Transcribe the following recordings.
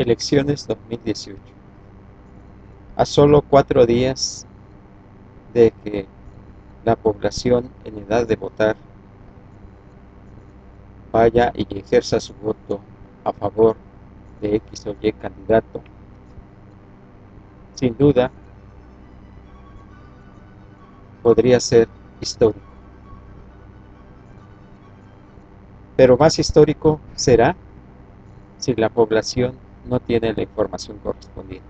Elecciones 2018. A solo 4 días de que la población en edad de votar vaya y ejerza su voto a favor de X o Y candidato, sin duda podría ser histórico. Pero más histórico será si la población no tiene la información correspondiente.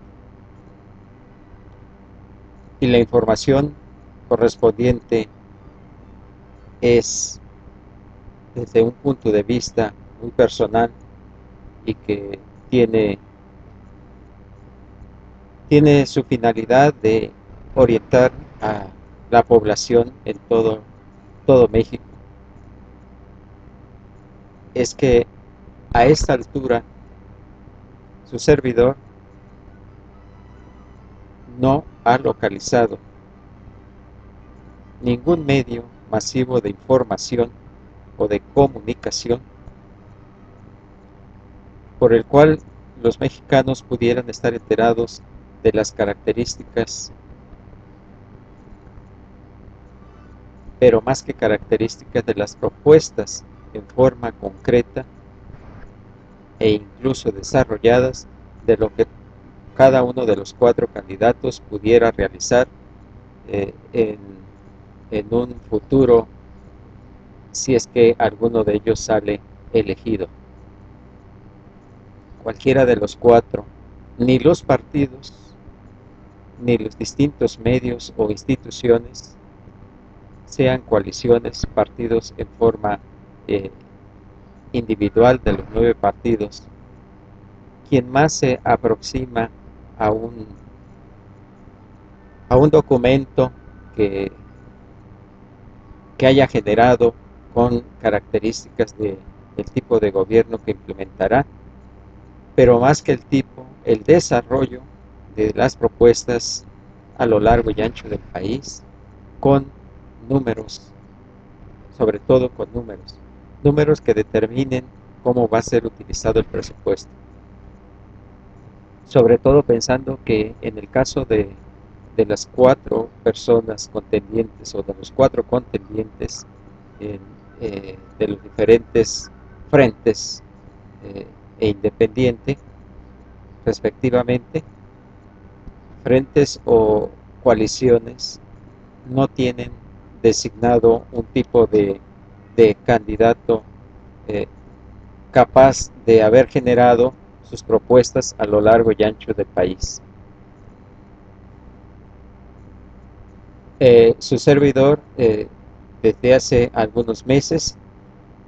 Y la información correspondiente es, desde un punto de vista muy personal y que tiene su finalidad de orientar a la población en todo México, es que a esta altura su servidor no ha localizado ningún medio masivo de información o de comunicación por el cual los mexicanos pudieran estar enterados de las características, pero más que características, de las propuestas en forma concreta e incluso desarrolladas de lo que cada uno de los 4 candidatos pudiera realizar en un futuro, si es que alguno de ellos sale elegido. Cualquiera de los 4, ni los partidos, ni los distintos medios o instituciones, sean coaliciones, partidos en forma individual de los 9 partidos, quien más se aproxima a un documento que haya generado con características del tipo de gobierno que implementará, pero más que el tipo, el desarrollo de las propuestas a lo largo y ancho del país, con números, sobre todo con números que determinen cómo va a ser utilizado el presupuesto. Sobre todo pensando que en el caso de las 4 personas contendientes o de los 4 contendientes de los diferentes frentes e independiente, respectivamente, frentes o coaliciones no tienen designado un tipo de candidato capaz de haber generado sus propuestas a lo largo y ancho del país. Su servidor, desde hace algunos meses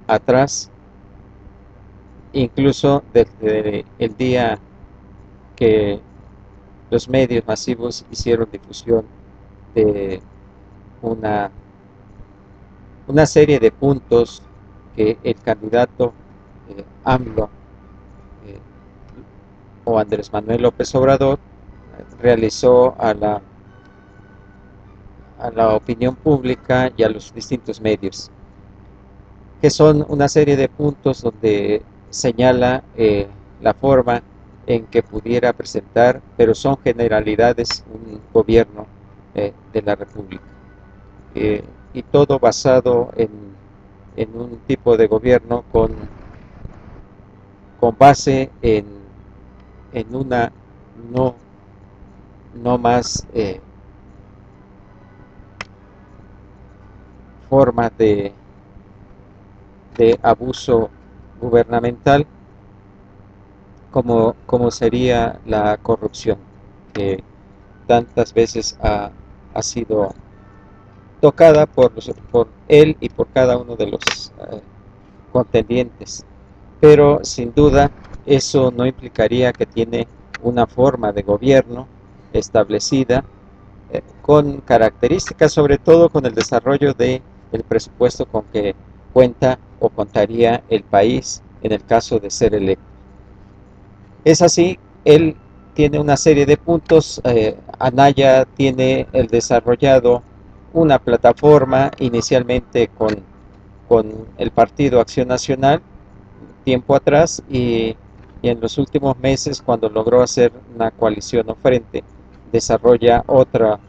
atrás, incluso desde el día que los medios masivos hicieron difusión de una serie de puntos que el candidato AMLO o Andrés Manuel López Obrador realizó a la opinión pública y a los distintos medios, que son una serie de puntos donde señala la forma en que pudiera presentar, pero son generalidades, un gobierno de la República, y todo basado en un tipo de gobierno con base en una no más forma de abuso gubernamental como sería la corrupción, que tantas veces ha sido tocada por él y por cada uno de los contendientes. Pero sin duda eso no implicaría que tiene una forma de gobierno establecida, con características, sobre todo con el desarrollo del presupuesto con que cuenta o contaría el país en el caso de ser electo. Es así, él tiene una serie de puntos. Anaya tiene el desarrollado una plataforma inicialmente con el Partido Acción Nacional tiempo atrás, y y en los últimos meses, cuando logró hacer una coalición o frente, desarrolla otra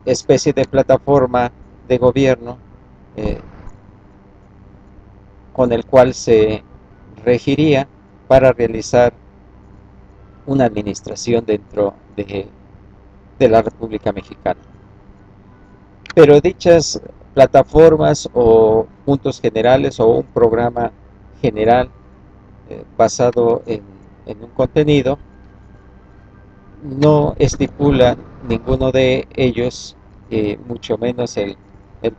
especie de plataforma de gobierno eh, con el cual se regiría para realizar una administración dentro de la República Mexicana. Pero dichas plataformas o puntos generales o un programa general basado en un contenido no estipula ninguno de ellos, mucho menos el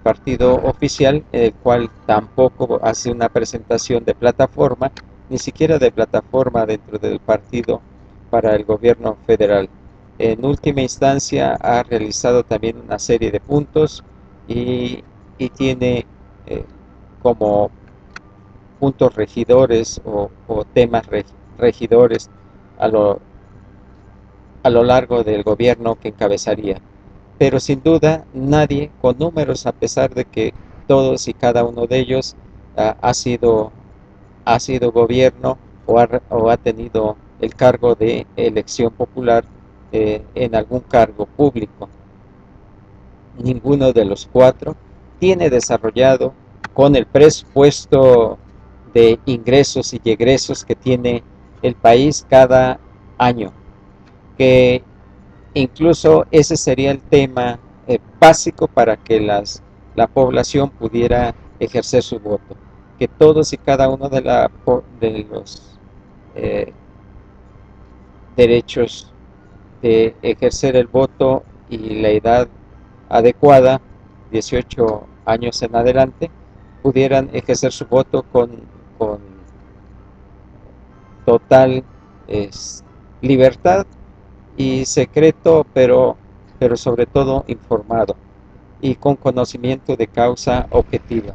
partido oficial, el cual tampoco hace una presentación de plataforma, ni siquiera de plataforma dentro del partido para el gobierno federal. En última instancia ha realizado también una serie de puntos y tiene como puntos regidores o temas regidores a lo largo del gobierno que encabezaría. Pero sin duda nadie con números, a pesar de que todos y cada uno de ellos ha sido gobierno o ha tenido el cargo de elección popular en algún cargo público. Ninguno de los cuatro tiene desarrollado, con el presupuesto de ingresos y egresos que tiene el país cada año, que incluso ese sería el tema básico para que la población pudiera ejercer su voto, que todos y cada uno de los eh, derechos de ejercer el voto y la edad adecuada, 18 años en adelante, pudieran ejercer su voto con total libertad y secreto, pero sobre todo informado y con conocimiento de causa objetiva,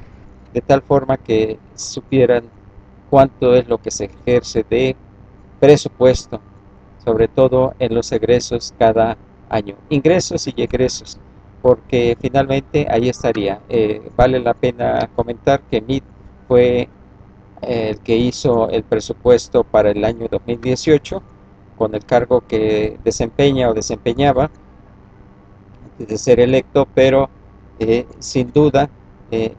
de tal forma que supieran cuánto es lo que se ejerce de presupuesto, sobre todo en los egresos cada año, ingresos y egresos, porque finalmente ahí estaría. Vale la pena comentar que MIT fue el que hizo el presupuesto para el año 2018 con el cargo que desempeña o desempeñaba antes de ser electo, pero sin duda eh,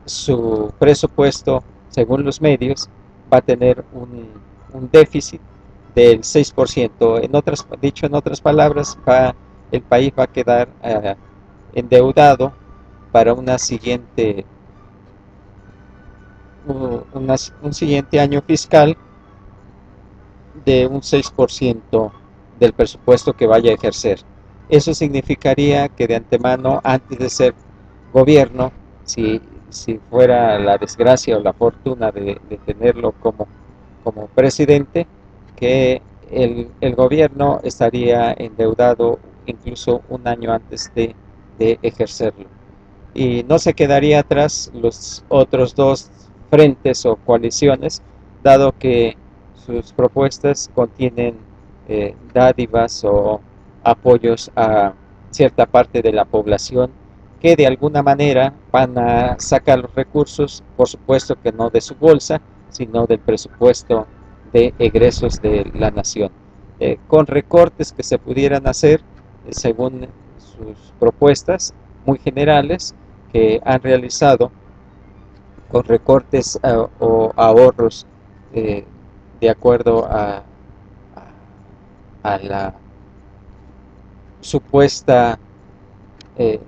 su presupuesto, según los medios, va a tener un déficit del 6%. Dicho en otras palabras, el país va a quedar endeudado para un siguiente año fiscal de un 6% del presupuesto que vaya a ejercer. Eso significaría que de antemano, antes de ser gobierno, si fuera la desgracia o la fortuna de tenerlo como presidente, que el gobierno estaría endeudado incluso un año antes de ejercerlo. Y no se quedaría atrás los otros dos frentes o coaliciones, dado que sus propuestas contienen dádivas o apoyos a cierta parte de la población que de alguna manera van a sacar los recursos, por supuesto que no de su bolsa, sino del presupuesto de egresos de la nación, con recortes que se pudieran hacer según sus propuestas muy generales que han realizado, con recortes o ahorros eh, de acuerdo a la supuesta eh,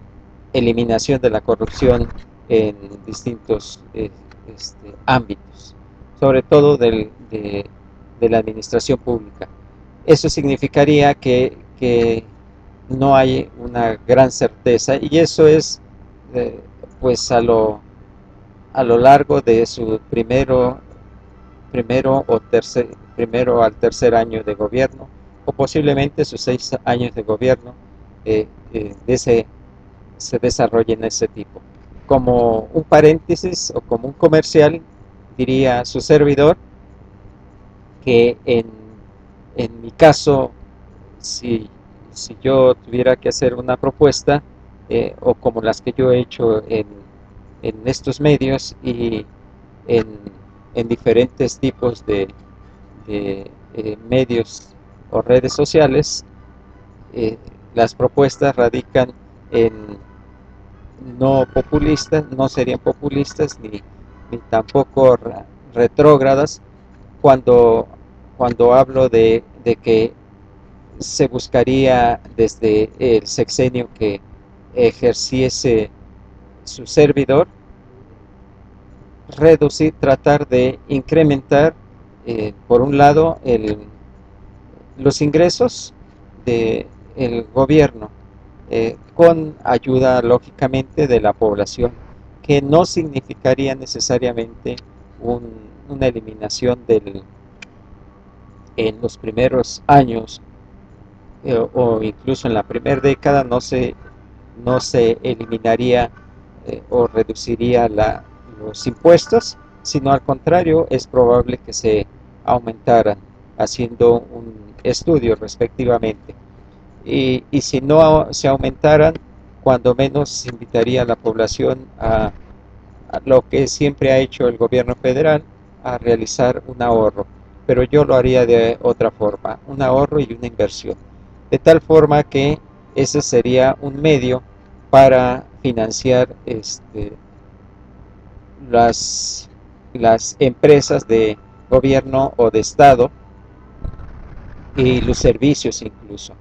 eliminación de la corrupción en distintos ámbitos, sobre todo de la administración pública. Eso significaría que no hay una gran certeza, y eso es eh, pues a lo largo de su primero al tercer año de gobierno, o posiblemente sus 6 años de gobierno, eh, se desarrollen ese tipo. Como un paréntesis o como un comercial, diría su servidor que en mi caso, si, si yo tuviera que hacer una propuesta, o como las que yo he hecho en estos medios y en, en diferentes tipos medios o redes sociales, las propuestas radican en no populistas, no serían populistas ni tampoco retrógradas cuando hablo de que se buscaría desde el sexenio que ejerciese su servidor, reducir, tratar de incrementar, por un lado, los ingresos del gobierno, con ayuda lógicamente de la población, que no significaría necesariamente una eliminación en los primeros años, o incluso en la primera década no se eliminaría, o reduciría los impuestos, sino al contrario, es probable que se aumentaran, haciendo un estudio respectivamente. Y si no se aumentaran, cuando menos se invitaría a la población a lo que siempre ha hecho el gobierno federal, a realizar un ahorro. Pero yo lo haría de otra forma, un ahorro y una inversión. De tal forma que ese sería un medio para financiar las, las empresas de gobierno o de Estado y los servicios incluso.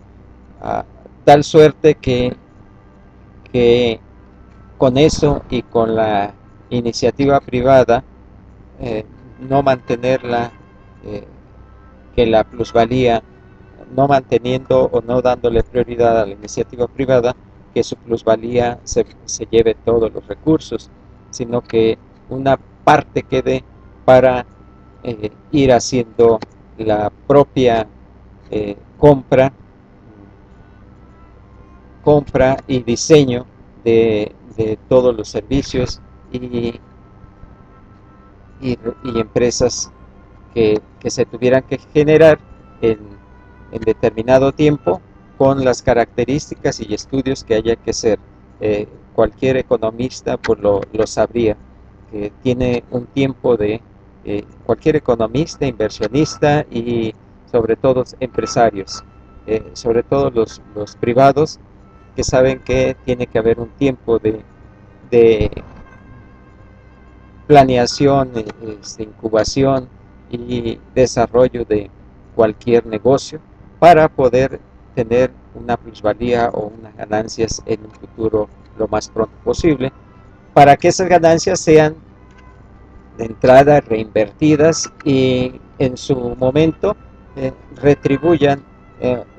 A tal suerte que con eso y con la iniciativa privada, eh, no mantenerla, eh, que la plusvalía, no manteniendo o no dándole prioridad a la iniciativa privada, que su plusvalía se lleve todos los recursos, sino que una parte quede para ir haciendo la propia compra y diseño de todos los servicios y empresas que se tuvieran que generar en, en determinado tiempo, con las características y estudios que haya que hacer. Cualquier economista pues lo sabría, que tiene un tiempo cualquier economista, inversionista y sobre todo empresarios, sobre todo los privados, que saben que tiene que haber un tiempo de planeación, incubación y desarrollo de cualquier negocio para poder tener una plusvalía o unas ganancias en un futuro lo más pronto posible, para que esas ganancias sean de entrada reinvertidas y en su momento retribuyan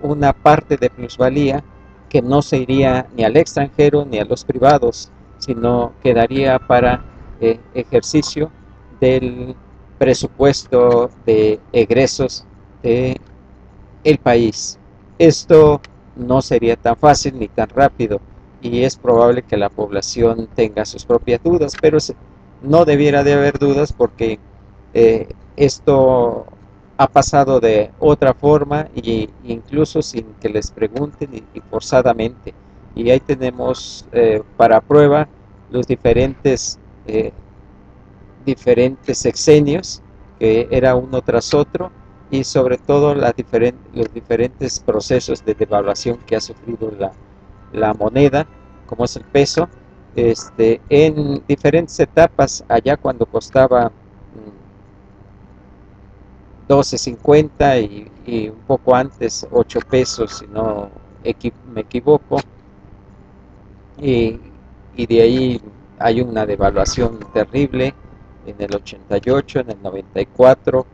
una parte de plusvalía que no se iría ni al extranjero ni a los privados, sino quedaría para ejercicio del presupuesto de egresos de el país. Esto no sería tan fácil ni tan rápido, y es probable que la población tenga sus propias dudas, pero no debiera de haber dudas, porque esto ha pasado de otra forma, y incluso sin que les pregunten y forzadamente. Y ahí tenemos para prueba los eh, diferentes sexenios, que era uno tras otro, y sobre todo los diferentes procesos de devaluación que ha sufrido la moneda, como es el peso, en diferentes etapas. Allá cuando costaba 12.50 y un poco antes 8 pesos, si no me equivoco, y, y de ahí hay una devaluación terrible en el 88, en el 94,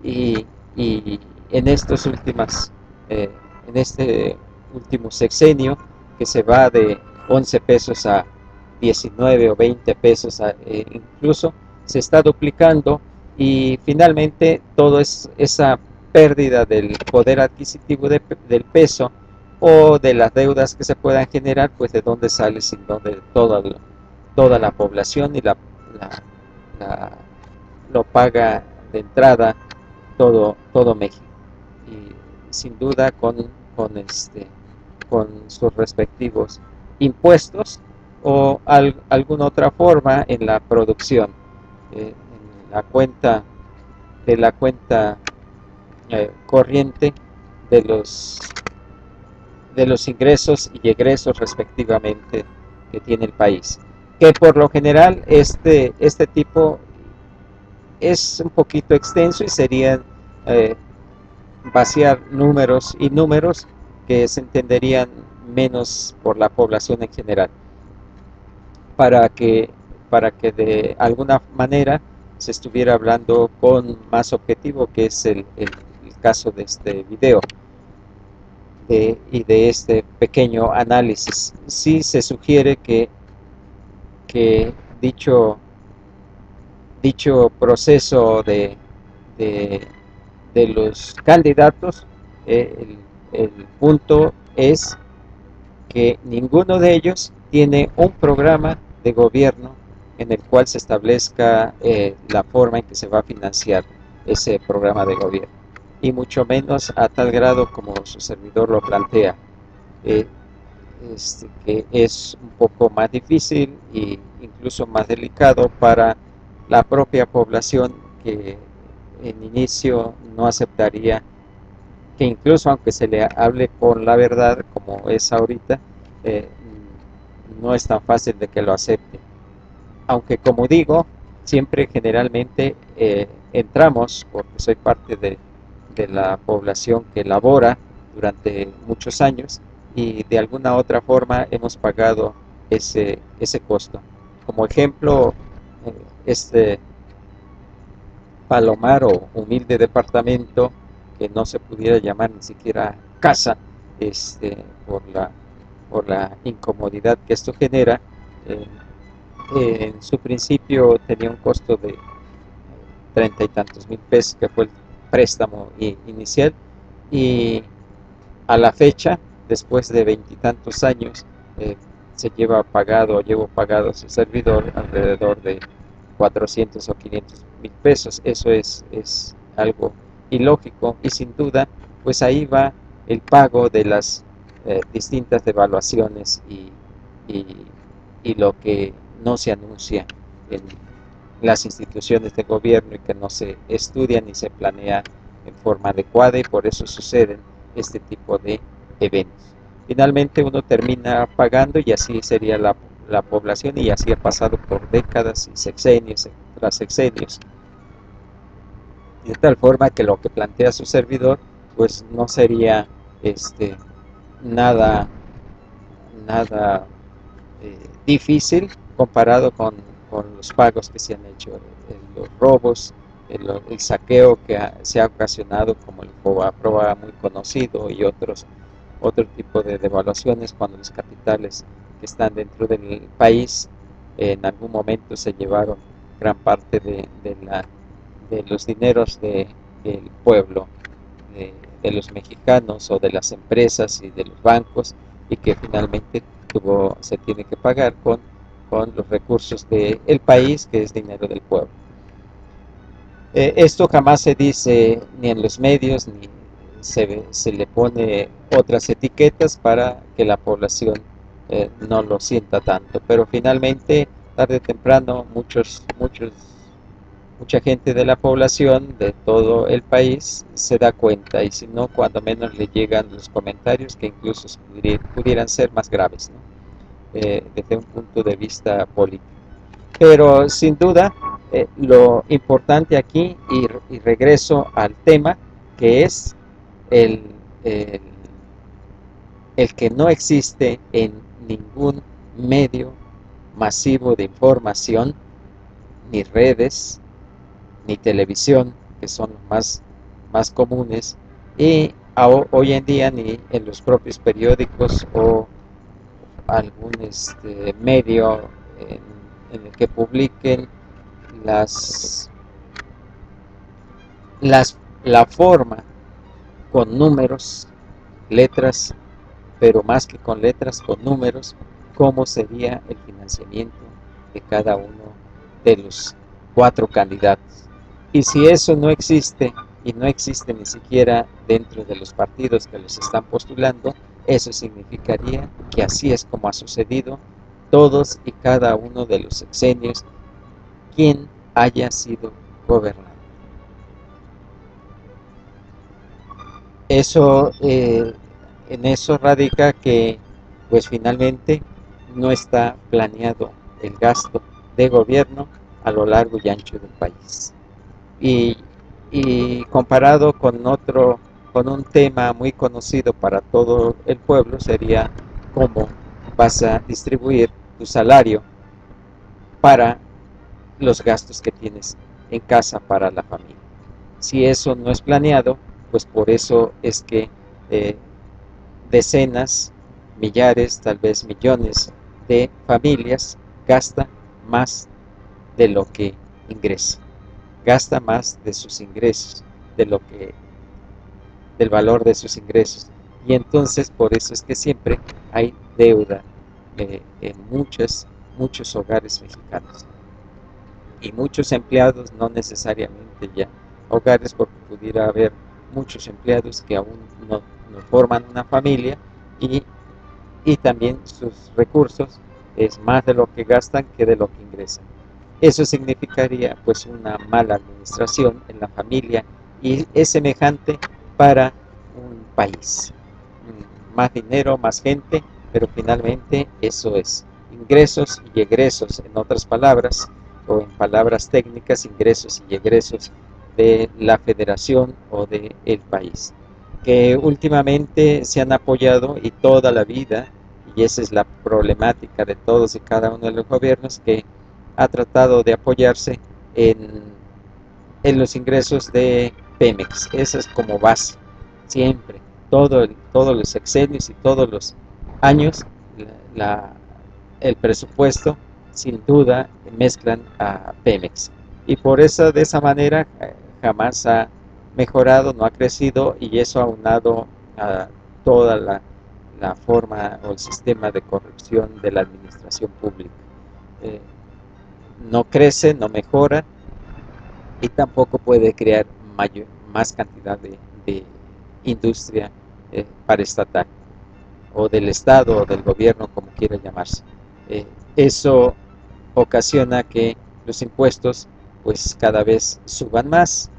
y, y en estos últimas, eh, en este último sexenio, que se va de 11 pesos a 19 o 20 pesos, incluso se está duplicando, y finalmente toda esa pérdida del poder adquisitivo del peso, o de las deudas que se puedan generar, pues de dónde sale, sino de toda la población, y la- lo paga de entrada todo México, y sin duda con sus respectivos impuestos, o alguna otra forma en la producción, en la cuenta corriente de los ingresos y egresos respectivamente que tiene el país. Que por lo general este tipo es un poquito extenso y serían eh, vaciar números y números que se entenderían menos por la población en general, para que, para que de alguna manera se estuviera hablando con más objetivo, que es el caso de este video y de este pequeño análisis. Sí se sugiere que dicho proceso de, de los candidatos, el punto es que ninguno de ellos tiene un programa de gobierno en el cual se establezca la forma en que se va a financiar ese programa de gobierno, y mucho menos a tal grado como su servidor lo plantea, eh, que es un poco más difícil e incluso más delicado para la propia población, que en inicio no aceptaría, que incluso aunque se le hable con la verdad como es ahorita, eh, no es tan fácil de que lo acepte. Aunque como digo, siempre generalmente entramos, porque soy parte de la población que labora durante muchos años, y de alguna otra forma hemos pagado ese costo. Como ejemplo, este palomar o humilde departamento, que no se pudiera llamar ni siquiera casa, por la incomodidad que esto genera. eh, en su principio tenía un costo de 30 y tantos mil pesos, que fue el préstamo inicial, y a la fecha, después de 20 y tantos años, llevo pagado a su servidor alrededor de 400 o 500 mil pesos. Eso es algo ilógico, y sin duda, pues ahí va el pago de las distintas devaluaciones y, y lo que no se anuncia en las instituciones de gobierno, y que no se estudia ni se planea en forma adecuada, y por eso suceden este tipo de eventos. Finalmente uno termina pagando, y así sería la población, y así ha pasado por décadas y sexenios tras sexenios, de tal forma que lo que plantea su servidor pues no sería este nada nada difícil comparado con los pagos que se han hecho, los robos, el saqueo que se ha ocasionado, como el Fobaproa muy conocido, y otro tipo de devaluaciones, cuando los capitales que están dentro del país en algún momento se llevaron gran parte de los dineros del pueblo, de los mexicanos, o de las empresas y de los bancos, y que finalmente se tiene que pagar con los recursos del país, que es dinero del pueblo. Esto jamás se dice ni en los medios, ni se le pone otras etiquetas para que la población no lo sienta tanto, pero finalmente, tarde o temprano, mucha gente de la población de todo el país se da cuenta, y si no, cuando menos le llegan los comentarios, que incluso pudieran ser más graves, ¿no? Desde un punto de vista político. Pero sin duda, lo importante aquí, y regreso al tema, que es el, el, el que no existe en ningún medio masivo de información, ni redes, ni televisión, que son los más comunes, y hoy en día ni en los propios periódicos, o algún medio en el que publiquen las, la forma con números, letras, pero más que con letras, con números, cómo sería el financiamiento de cada uno de los 4 candidatos. Y si eso no existe, y no existe ni siquiera dentro de los partidos que los están postulando, eso significaría que así es como ha sucedido todos y cada uno de los sexenios, quien haya sido gobernante. Eso, en eso radica que, pues finalmente, no está planeado el gasto de gobierno a lo largo y ancho del país. Y, y comparado con un tema muy conocido para todo el pueblo, sería cómo vas a distribuir tu salario para los gastos que tienes en casa para la familia. Si eso no es planeado, pues por eso es que eh, decenas, millares, tal vez millones de familias gasta más de lo que ingresa, gasta más de sus ingresos, de lo que, del valor de sus ingresos. Y entonces por eso es que siempre hay deuda en muchos hogares mexicanos. Y muchos empleados, no necesariamente ya hogares, porque pudiera haber muchos empleados que aún no forman una familia y, y también sus recursos es más de lo que gastan que de lo que ingresan. Eso significaría pues una mala administración en la familia y es semejante para un país. Más dinero, más gente, pero finalmente eso es ingresos y egresos, en otras palabras, o en palabras técnicas, ingresos y egresos de la federación o del país, que últimamente se han apoyado y toda la vida, y esa es la problemática de todos y cada uno de los gobiernos, que ha tratado de apoyarse en los ingresos de Pemex. Esa es como base, siempre, todos los sexenios y todos los años, la, el presupuesto sin duda mezclan a Pemex. Y por eso de esa manera jamás ha mejorado, no ha crecido y eso aunado a toda la forma o el sistema de corrupción de la administración pública. Eh, no crece, no mejora y tampoco puede crear más cantidad de industria paraestatal o del Estado o del gobierno, como quiera llamarse. Eso ocasiona que los impuestos pues cada vez suban más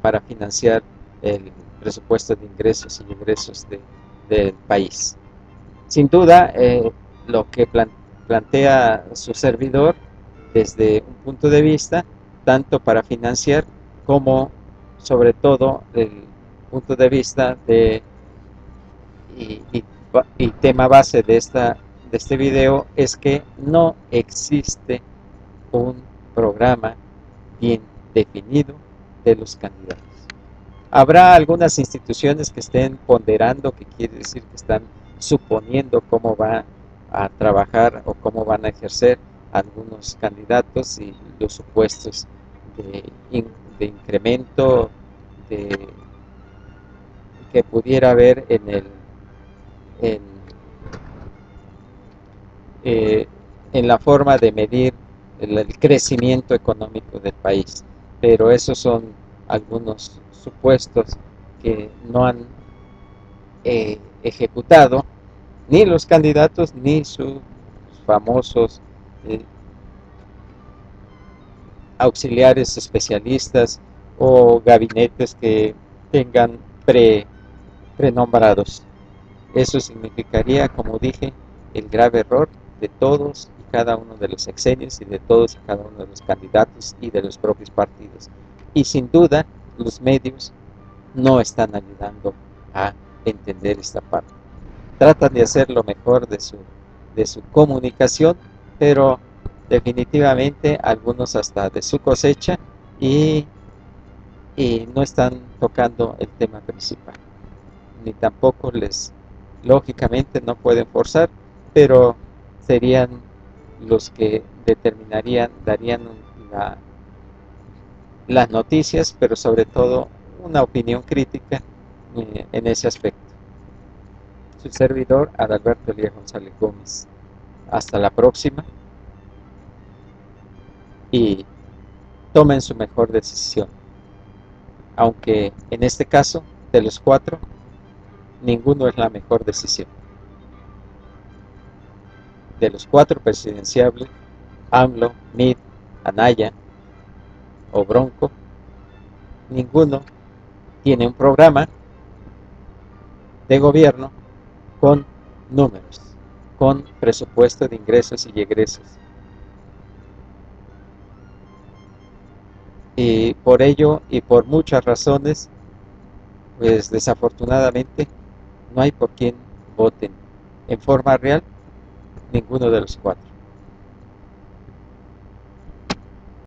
para financiar el presupuesto de ingresos y egresos del país. Sin duda, lo que plantea su servidor desde un punto de vista, tanto para financiar como sobre todo el punto de vista y, y, y tema base de este video es que no existe un programa bien definido de los candidatos. Habrá algunas instituciones que estén ponderando, que quiere decir que están suponiendo cómo va a trabajar o cómo van a ejercer algunos candidatos y los supuestos de, de incremento de, que pudiera haber en, eh, en la forma de medir el crecimiento económico del país. Pero esos son algunos supuestos que no han ejecutado ni los candidatos ni sus famosos eh, auxiliares especialistas o gabinetes que tengan prenombrados. Eso significaría, como dije, el grave error de todos y cada uno de los sexenios y de todos y cada uno de los candidatos y de los propios partidos. Y sin duda, los medios no están ayudando a entender esta parte. Tratan de hacer lo mejor de su comunicación, pero definitivamente algunos hasta de su cosecha y, y no están tocando el tema principal, ni tampoco lógicamente no pueden forzar, pero serían los que determinarían, darían la, las noticias, pero sobre todo una opinión crítica en ese aspecto. Su servidor, Adalberto Elías González Gómez. Hasta la próxima y tomen su mejor decisión. Aunque en este caso, de los cuatro, ninguno es la mejor decisión. De los cuatro presidenciables, AMLO, Mid, Anaya o Bronco, ninguno tiene un programa de gobierno con números, con presupuesto de ingresos y egresos. Y por ello y por muchas razones, pues desafortunadamente no hay por quien voten en forma real ninguno de los cuatro.